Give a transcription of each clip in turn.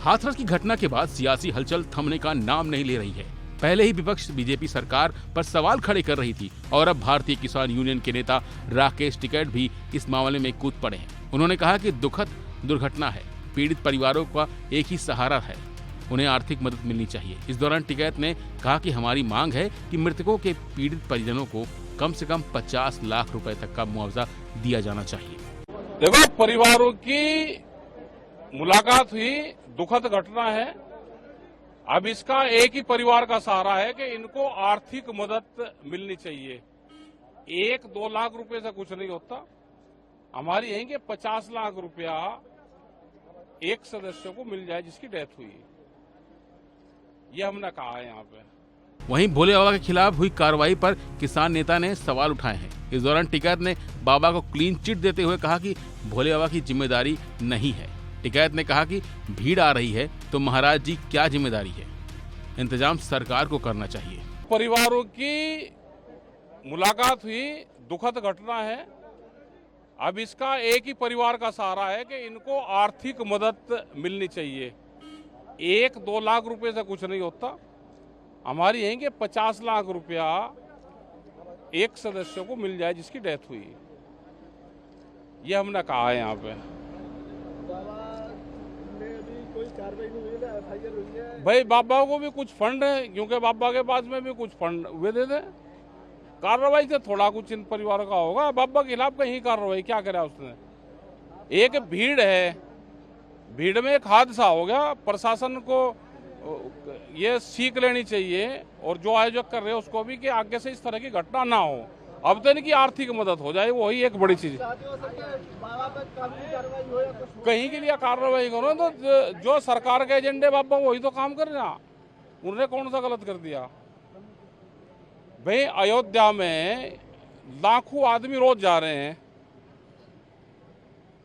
हाथरस की घटना के बाद सियासी हलचल थमने का नाम नहीं ले रही है। पहले ही विपक्ष बीजेपी सरकार पर सवाल खड़े कर रही थी और अब भारतीय किसान यूनियन के नेता राकेश टिकैत भी इस मामले में कूद पड़े हैं। उन्होंने कहा कि दुखद दुर्घटना है, पीड़ित परिवारों का एक ही सहारा है, उन्हें आर्थिक मदद मिलनी चाहिए। इस दौरान टिकैत ने कहा कि हमारी मांग है कि मृतकों के पीड़ित परिजनों को कम से कम 50 लाख रुपए तक का मुआवजा दिया जाना चाहिए। देखो, परिवारों की मुलाकात हुई, दुखद घटना है। अब इसका एक ही परिवार का सहारा है कि इनको आर्थिक मदद मिलनी चाहिए। 1-2 लाख रुपए से कुछ नहीं होता। हमारी यही कि 50 लाख रुपया एक सदस्य को मिल जाए जिसकी डेथ हुई, ये हमने कहा है यहाँ पे। वहीं भोले बाबा के खिलाफ हुई कार्रवाई पर किसान नेता ने सवाल उठाए हैं। इस दौरान टिकैत ने बाबा को क्लीन चिट देते हुए कहा कि भोले बाबा की जिम्मेदारी नहीं है। टिकैत ने कहा कि भीड़ आ रही है तो महाराज जी क्या जिम्मेदारी है, इंतजाम सरकार को करना चाहिए। परिवारों की मुलाकात हुई, दुखद घटना है। अब इसका एक ही परिवार का सहारा है कि इनको आर्थिक मदद मिलनी चाहिए। 1-2 लाख रुपए से कुछ नहीं होता। हमारी यही कि 50 लाख रुपया एक सदस्य को मिल जाए जिसकी डेथ हुई, ये हमने कहा है यहाँ पे। भाई बाबा को भी कुछ फंड है, क्योंकि बाबा के पास में भी कुछ फंड वे दे दे। कार्रवाई से थोड़ा कुछ इन परिवारों का होगा। बाबा के खिलाफ कहीं कार्रवाई क्या करा उसने? एक भीड़ है, भीड़ में एक हादसा हो गया। प्रशासन को ये सीख लेनी चाहिए और जो आयोजक कर रहे हैं उसको भी कि आगे से इस तरह की घटना ना हो। अब तो इनकी आर्थिक मदद हो जाए, वही एक बड़ी चीज। कहीं के लिए कार्रवाई करो तो जो सरकार के एजेंडे बाबा वही तो काम कर रहे हैं। उन्होंने कौन सा गलत कर दिया? भाई अयोध्या में लाखों आदमी रोज जा रहे हैं,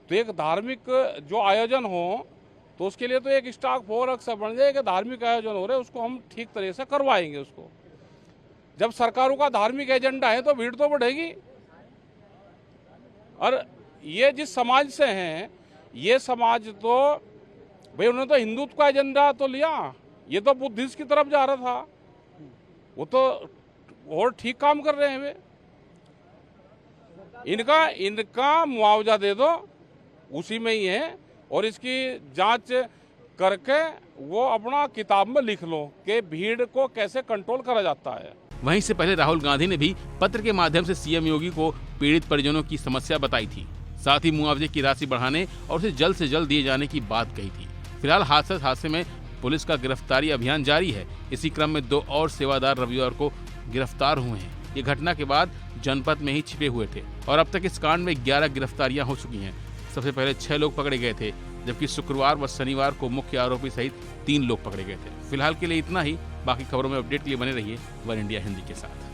तो एक धार्मिक जो आयोजन हो तो उसके लिए तो एक स्टॉक फोर्स बन जाए कि धार्मिक आयोजन हो रहे, उसको हम ठीक तरह से करवाएंगे। उसको जब सरकारों का धार्मिक एजेंडा है तो भीड़ तो बढ़ेगी। और ये जिस समाज से हैं, ये समाज तो भाई उन्होंने तो हिंदुत्व का एजेंडा तो लिया, ये तो बुद्धिस्ट की तरफ जा रहा था। वो तो और ठीक काम कर रहे हैं वे। इनका मुआवजा दे दो, उसी में ही है। और इसकी जांच करके वो अपना किताब में लिख लो कि भीड़ को कैसे कंट्रोल करा जाता है। वहीं से पहले राहुल गांधी ने भी पत्र के माध्यम से सीएम योगी को पीड़ित परिजनों की समस्या बताई थी। साथ ही मुआवजे की राशि बढ़ाने और उसे जल्द से जल्द दिए जाने की बात कही थी। फिलहाल हादसे में पुलिस का गिरफ्तारी अभियान जारी है। इसी क्रम में 2 और सेवादार रविवार को गिरफ्तार हुए हैं। ये घटना के बाद जनपद में ही छिपे हुए थे और अब तक इस कांड में 11 गिरफ्तारियां हो चुकी हैं। सबसे पहले 6 लोग पकड़े गए थे, जबकि शुक्रवार व शनिवार को मुख्य आरोपी सहित 3 लोग पकड़े गए थे। फिलहाल के लिए इतना ही। बाकी खबरों में अपडेट के लिए बने रहिए वन इंडिया हिंदी के साथ।